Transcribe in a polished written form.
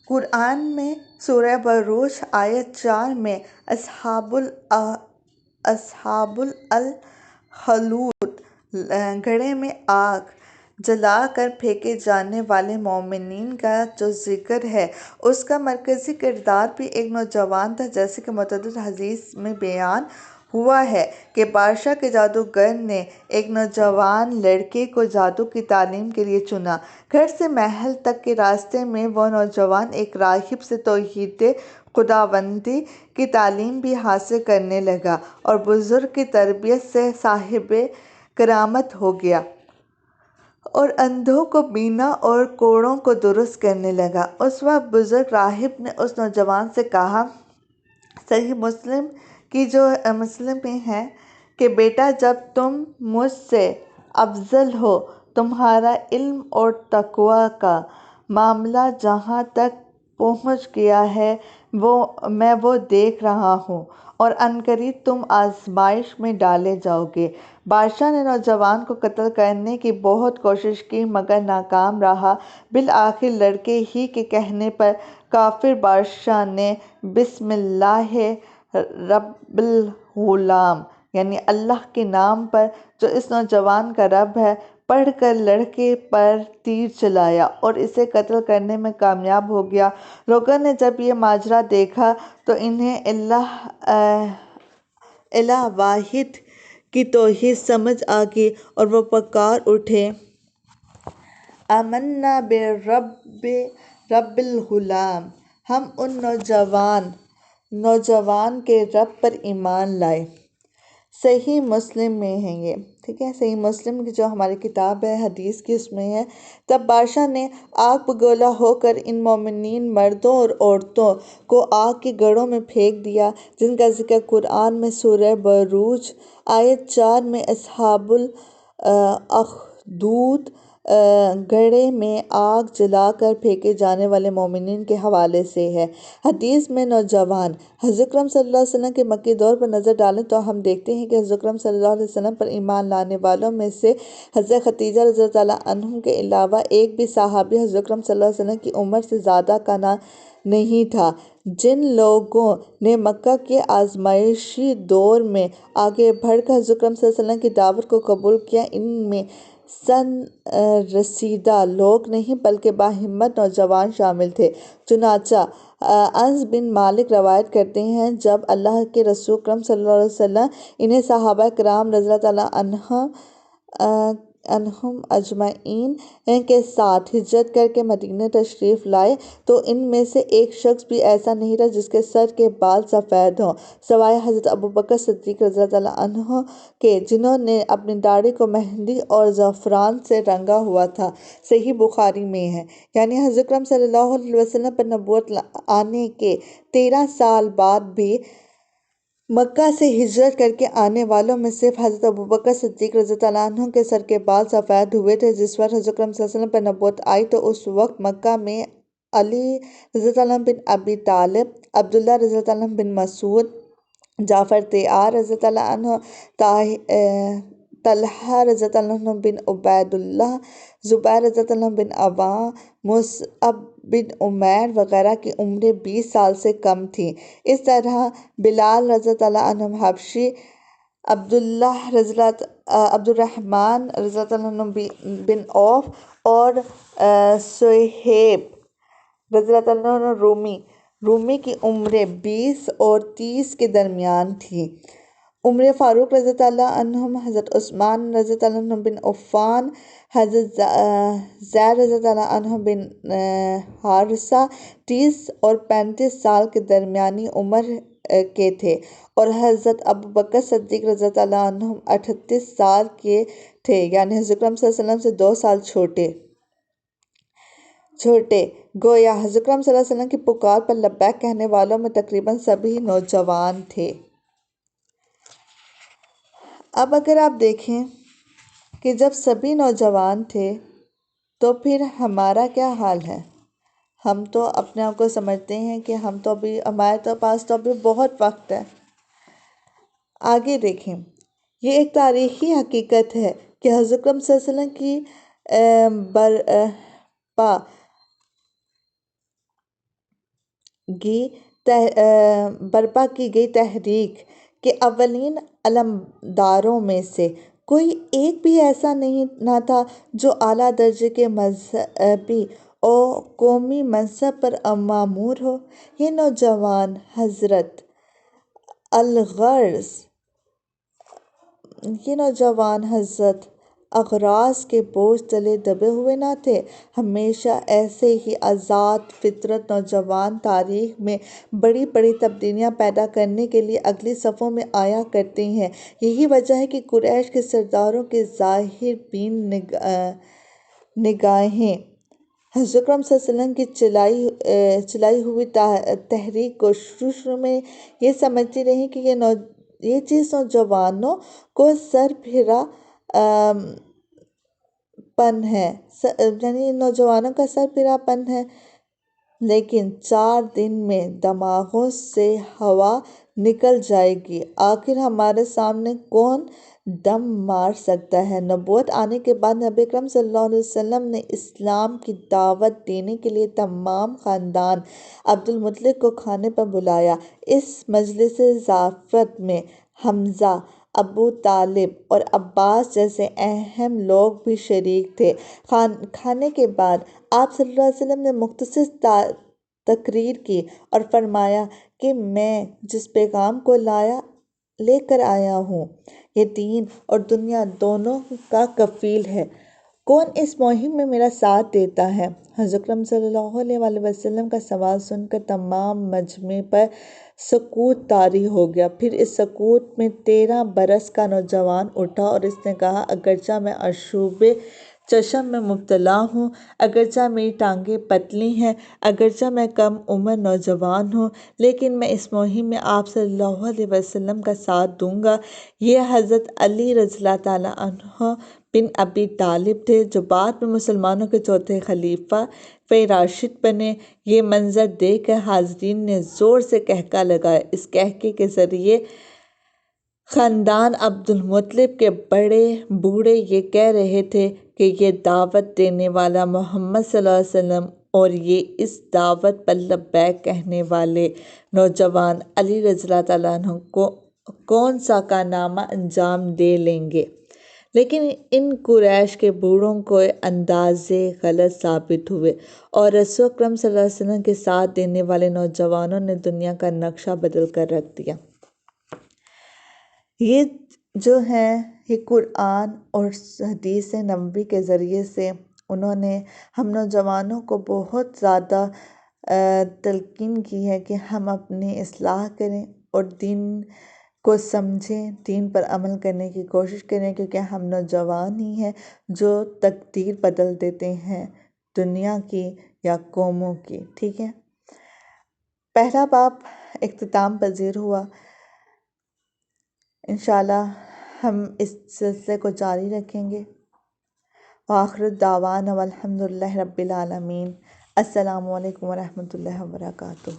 قرآن میں سورہ بروج آیت 4 میں اصحاب الخدود گڑھے میں آگ جلا کر پھینکے جانے والے مومنین کا جو ذکر ہے، اس کا مرکزی کردار بھی ایک نوجوان تھا، جیسے کہ متعدد حدیث میں بیان ہوا ہے کہ بادشاہ کے جادوگر نے ایک نوجوان لڑکے کو جادو کی تعلیم کے لیے چنا۔ گھر سے محل تک کے راستے میں وہ نوجوان ایک راہب سے توحید خداوندی کی تعلیم بھی حاصل کرنے لگا اور بزرگ کی تربیت سے صاحب کرامت ہو گیا اور اندھوں کو بینا اور کوڑوں کو درست کرنے لگا۔ اس وقت بزرگ راہب نے اس نوجوان سے کہا، صحیح مسلم میں ہے کہ بیٹا، جب تم مجھ سے افضل ہو، تمہارا علم اور تقویٰ کا معاملہ جہاں تک پہنچ گیا ہے میں وہ دیکھ رہا ہوں، اور عنقریب تم آزمائش میں ڈالے جاؤ گے۔ بادشاہ نے نوجوان کو قتل کرنے کی بہت کوشش کی مگر ناکام رہا۔ بالآخر لڑکے ہی کے کہنے پر کافر بادشاہ نے بسم اللہ رب الغلام، یعنی اللہ کے نام پر جو اس نوجوان کا رب ہے، پڑھ کر لڑکے پر تیر چلایا اور اسے قتل کرنے میں کامیاب ہو گیا۔ لوگوں نے جب یہ ماجرا دیکھا تو انہیں الہ واحد کی توحید سمجھ آ گئی اور وہ پکار اٹھے، آمنا برب الغلام، ہم ان نوجوان کے رب پر ایمان لائے۔ صحیح مسلم میں ہے یہ، ٹھیک ہے، صحیح مسلم کی جو ہماری کتاب ہے حدیث کی، اس میں ہے، تب بادشاہ نے آگ بگولا ہو کر ان مومنین مردوں اور عورتوں کو آگ کے گڑھوں میں پھینک دیا جن کا ذکر قرآن میں سورہ بروج آیت 4 میں اصحاب الاخدود گڑھے میں آگ جلا کر پھینکے جانے والے مومنین کے حوالے سے ہے۔ حدیث میں نوجوان حضرت اکرم صلی اللہ علیہ وسلم کے مکی دور پر نظر ڈالیں تو ہم دیکھتے ہیں کہ حضرت اکرم صلی اللہ علیہ وسلم پر ایمان لانے والوں میں سے حضرت خدیجہ رضی اللہ عنہا کے علاوہ ایک بھی صحابی حضرت اکرم صلی اللہ علیہ وسلم کی عمر سے زیادہ کا نہیں تھا۔ جن لوگوں نے مکہ کے آزمائشی دور میں آگے بڑھ کر حضرت اکرم صلی اللہ علیہ وسلم کی دعوت کو قبول کیا، ان میں سن رسیدہ لوگ نہیں بلکہ باہمت نوجوان شامل تھے۔ چنانچہ انس بن مالک روایت کرتے ہیں، جب اللہ کے رسول اکرم صلی اللہ علیہ وسلم انہیں صحابہ کرام رضی اللہ عنہم اجمعین کے ساتھ ہجرت کر کے مدینہ تشریف لائے تو ان میں سے ایک شخص بھی ایسا نہیں رہا جس کے سر کے بال سفید ہوں، سوائے حضرت ابوبکر صدیق رضی اللہ عنہ کے، جنہوں نے اپنی داڑھی کو مہندی اور زعفران سے رنگا ہوا تھا۔ صحیح بخاری میں ہے، یعنی حضرت اکرم صلی اللہ علیہ وسلم پر نبوت آنے کے 13 سال بعد بھی مکہ سے ہجرت کر کے آنے والوں میں صرف حضرت ابوبکر صدیق رضی اللہ عنہ کے سر کے بال سفید ہوئے تھے۔ جس وقت حضرت اکرم صلی اللہ علیہ وسلم پر نبوت آئی تو اس وقت مکہ میں علی رضی اللہ عنہ بن ابی طالب، عبداللہ رضی اللہ عنہ بن مسعود، جعفر طیار رضی اللہ عنہ، طلحہ رضی اللہ عنہ بن عبید اللہ، زبیر رضی اللہ عنہ بن عوام، مصعب بن عمیر وغیرہ کی عمریں 20 سال سے کم تھیں۔ اس طرح بلال رضی اللہ عنہ حبشی، عبدالرحمن رضی اللہ عنہ بن عوف اور صہیب رضی اللہ عنہ رومی کی عمریں 20 اور 30 کے درمیان تھیں۔ عمر فاروق رضی اللہ عنہ، حضرت عثمان رضی اللہ عنہ بن عفان، حضرت زید رضی اللہ عنہ بن حارثہ 30 اور 35 سال کے درمیانی عمر کے تھے، اور حضرت ابوبکر صدیق رضی اللہ عنہ 38 سال کے تھے، یعنی حضرت اکرم صلی اللہ علیہ وسلم سے 2 سال چھوٹے۔ گویا حضرت اکرم صلی اللہ علیہ وسلم کی پکار پر لبیک کہنے والوں میں تقریباً سبھی نوجوان تھے۔ اب اگر آپ دیکھیں کہ جب سبھی نوجوان تھے تو پھر ہمارا کیا حال ہے؟ ہم تو اپنے آپ کو سمجھتے ہیں کہ ہمارے پاس تو ابھی بہت وقت ہے۔ آگے دیکھیں، یہ ایک تاریخی حقیقت ہے کہ حضرت اکرم صلی اللہ علیہ وسلم کی برپا برپا کی گئی تحریک کے اولین علمبرداروں میں سے کوئی ایک بھی ایسا نہ تھا جو اعلیٰ درجے کے مذہبی اور قومی منصب پر معمور ہو۔ یہ نوجوان حضرات اغراض کے بوجھ تلے دبے ہوئے نہ تھے۔ ہمیشہ ایسے ہی آزاد فطرت نوجوان تاریخ میں بڑی بڑی تبدیلیاں پیدا کرنے کے لیے اگلی صفوں میں آیا کرتے ہیں۔ یہی وجہ ہے کہ قریش کے سرداروں کی ظاہر بین نگاہیں حضور اکرم صلی اللہ علیہ وسلم کی چلائی ہوئی تحریک کو شروع میں یہ سمجھتی رہیں کہ یہ چیز نوجوانوں کو سربراہ پن ہے، نوجوانوں کا سربراہ پن ہے، لیکن 4 دن میں دماغوں سے ہوا نکل جائے گی۔ آخر ہمارے سامنے کون دم مار سکتا ہے؟ نبوت آنے کے بعد نبی اکرم صلی اللہ علیہ وسلم نے اسلام کی دعوت دینے کے لیے تمام خاندان عبدالمطلب کو کھانے پر بلایا۔ اس مجلس ضیافت میں حمزہ، ابو طالب اور عباس جیسے اہم لوگ بھی شریک تھے۔ کھانے کے بعد آپ صلی اللہ علیہ وسلم نے مختصر تقریر کی اور فرمایا کہ میں جس پیغام کو لے کر آیا ہوں یہ دین اور دنیا دونوں کا کفیل ہے۔ کون اس مہم میں میرا ساتھ دیتا ہے؟ حضور اکرم صلی اللہ علیہ وسلم کا سوال سن کر تمام مجمع پر سکوت طاری ہو گیا۔ پھر اس سکوت میں 13 برس کا نوجوان اٹھا اور اس نے کہا، اگرچہ میں آشوب چشم میں مبتلا ہوں، اگرچہ میری ٹانگیں پتلی ہیں، اگرچہ میں کم عمر نوجوان ہوں، لیکن میں اس مہم میں آپ صلی اللہ علیہ وسلم کا ساتھ دوں گا۔ یہ حضرت علی رضی اللہ تعالیٰ عنہ بن ابی طالب تھے جو بعد میں مسلمانوں کے چوتھے خلیفہ راشد بنے۔ یہ منظر دیکھ کر حاضرین نے زور سے قہقہہ لگایا۔ اس قہقہے کے ذریعے خاندان عبدالمطلب کے بڑے بوڑھے یہ کہہ رہے تھے کہ یہ دعوت دینے والا محمد صلی اللہ علیہ وسلم اور یہ اس دعوت پر لبیک کہنے والے نوجوان علی رضی اللہ تعالیٰ عنہ کون سا کارنامہ انجام دے لیں گے؟ لیکن ان قریش کے بوڑھوں کے اندازے غلط ثابت ہوئے اور رسول اکرم صلی اللہ علیہ وسلم کے ساتھ دینے والے نوجوانوں نے دنیا کا نقشہ بدل کر رکھ دیا۔ یہ جو ہیں یہ قرآن اور حدیث نبوی کے ذریعے سے انہوں نے ہم نوجوانوں کو بہت زیادہ تلقین کی ہے کہ ہم اپنی اصلاح کریں اور دین کو سمجھیں، دین پر عمل کرنے کی کوشش کریں، کیونکہ ہم نوجوان ہی ہیں جو تقدیر بدل دیتے ہیں دنیا کی یا قوموں کی۔ ٹھیک ہے، پہلا باب اختتام پذیر ہوا۔ انشاءاللہ ہم اس سلسلے کو جاری رکھیں گے۔ وآخر دعوانا والحمد للہ رب العالمین۔ السلام علیکم ورحمۃ اللہ وبرکاتہ۔